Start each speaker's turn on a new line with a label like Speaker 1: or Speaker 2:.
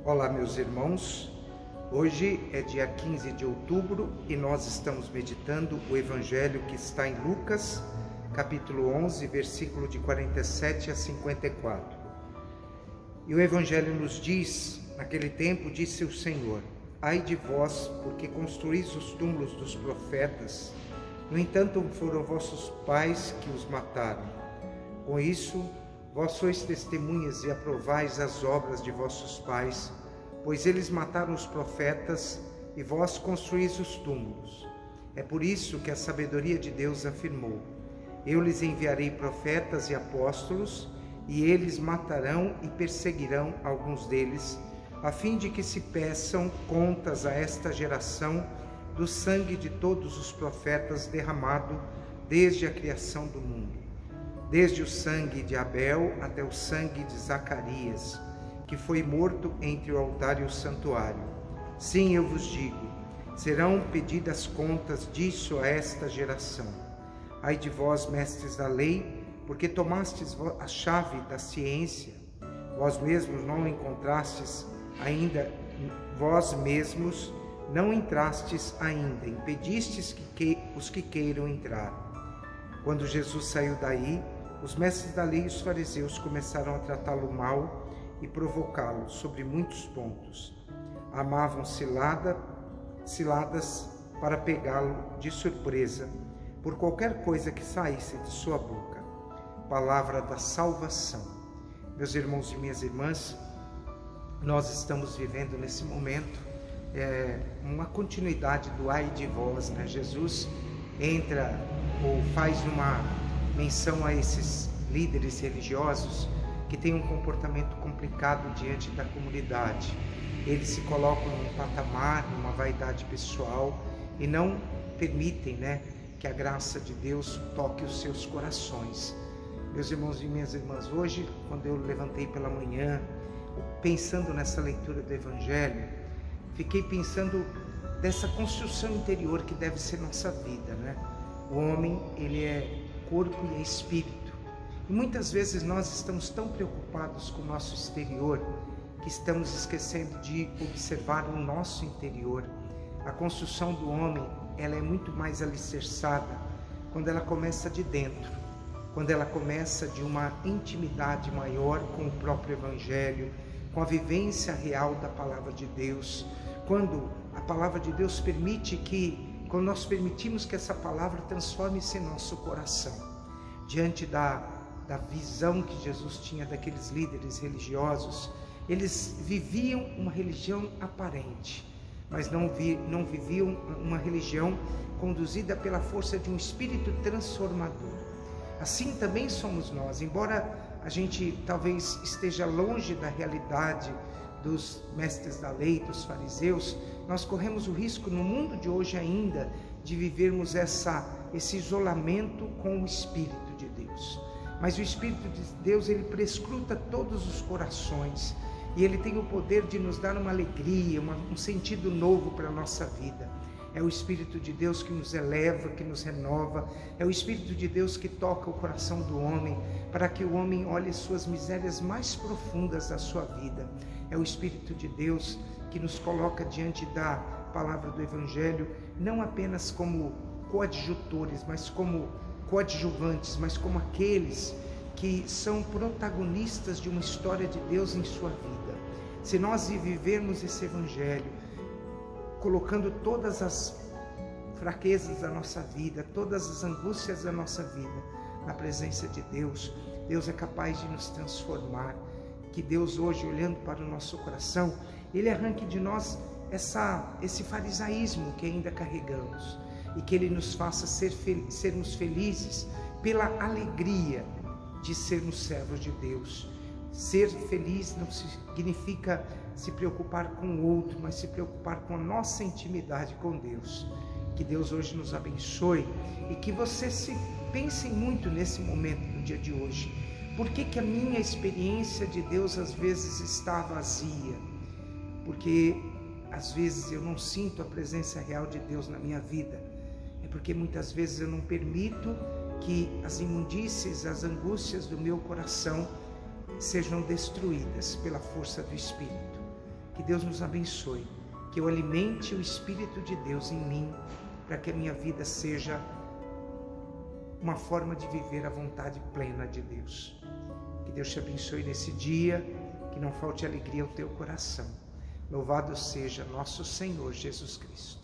Speaker 1: Olá, meus irmãos. Hoje é dia 15 de outubro e nós estamos meditando o Evangelho que está em Lucas, capítulo 11, versículo de 47 a 54. E o Evangelho nos diz: naquele tempo disse o Senhor: ai de vós, porque construís os túmulos dos profetas, no entanto foram vossos pais que os mataram. Com isso, vós sois testemunhas e aprovais as obras de vossos pais, pois eles mataram os profetas e vós construís os túmulos. É por isso que a sabedoria de Deus afirmou: eu lhes enviarei profetas e apóstolos, e eles matarão e perseguirão alguns deles, a fim de que se peçam contas a esta geração do sangue de todos os profetas derramado desde a criação do mundo, desde o sangue de Abel até o sangue de Zacarias, que foi morto entre o altar e o santuário. Sim, eu vos digo, serão pedidas contas disso a esta geração. Ai de vós, mestres da lei, porque tomastes a chave da ciência, vós mesmos não encontrastes ainda, vós mesmos não entrastes ainda, impedistes os que queiram entrar. Quando Jesus saiu daí, os mestres da lei e os fariseus começaram a tratá-lo mal e provocá-lo sobre muitos pontos. Armavam ciladas para pegá-lo de surpresa por qualquer coisa que saísse de sua boca. Palavra da salvação. Meus irmãos e minhas irmãs, nós estamos vivendo nesse momento uma continuidade do ai de vós, né? Jesus entra ou faz uma menção a esses líderes religiosos que têm um comportamento complicado diante da comunidade. Eles se colocam num patamar, numa vaidade pessoal e não permitem, que a graça de Deus toque os seus corações. Meus irmãos e minhas irmãs, hoje, quando eu levantei pela manhã, pensando nessa leitura do Evangelho, fiquei pensando dessa construção interior que deve ser nossa vida, O homem, ele é corpo e é espírito. E muitas vezes nós estamos tão preocupados com o nosso exterior que estamos esquecendo de observar o nosso interior. A construção do homem, ela é muito mais alicerçada quando ela começa de dentro, quando ela começa de uma intimidade maior com o próprio Evangelho, com a vivência real da Palavra de Deus, quando a Palavra de Deus quando nós permitimos que essa palavra transforme-se em nosso coração. Diante da visão que Jesus tinha daqueles líderes religiosos, eles viviam uma religião aparente, mas não viviam uma religião conduzida pela força de um espírito transformador. Assim também somos nós, embora a gente talvez esteja longe da realidade dos mestres da lei, dos fariseus, nós corremos o risco no mundo de hoje ainda de vivermos esse isolamento com o Espírito de Deus. Mas o Espírito de Deus, ele prescruta todos os corações e ele tem o poder de nos dar uma alegria, um sentido novo para a nossa vida. É o Espírito de Deus que nos eleva, que nos renova. É o Espírito de Deus que toca o coração do homem, para que o homem olhe as suas misérias mais profundas da sua vida. É o Espírito de Deus que nos coloca diante da palavra do Evangelho, não apenas como coadjutores, mas como coadjuvantes, mas como aqueles que são protagonistas de uma história de Deus em sua vida. Se nós vivermos esse Evangelho, colocando todas as fraquezas da nossa vida, todas as angústias da nossa vida na presença de Deus, Deus é capaz de nos transformar. Que Deus hoje, olhando para o nosso coração, Ele arranque de nós esse farisaísmo que ainda carregamos e que Ele nos faça sermos felizes pela alegria de sermos servos de Deus. Ser feliz não significa se preocupar com o outro, mas se preocupar com a nossa intimidade com Deus. Que Deus hoje nos abençoe e que você pense muito nesse momento do dia de hoje. Por que a minha experiência de Deus às vezes está vazia? Porque às vezes eu não sinto a presença real de Deus na minha vida. É porque muitas vezes eu não permito que as imundícies, as angústias do meu coração sejam destruídas pela força do Espírito. Que Deus nos abençoe, que eu alimente o Espírito de Deus em mim, para que a minha vida seja uma forma de viver a vontade plena de Deus. Que Deus te abençoe nesse dia, que não falte alegria ao teu coração. Louvado seja nosso Senhor Jesus Cristo.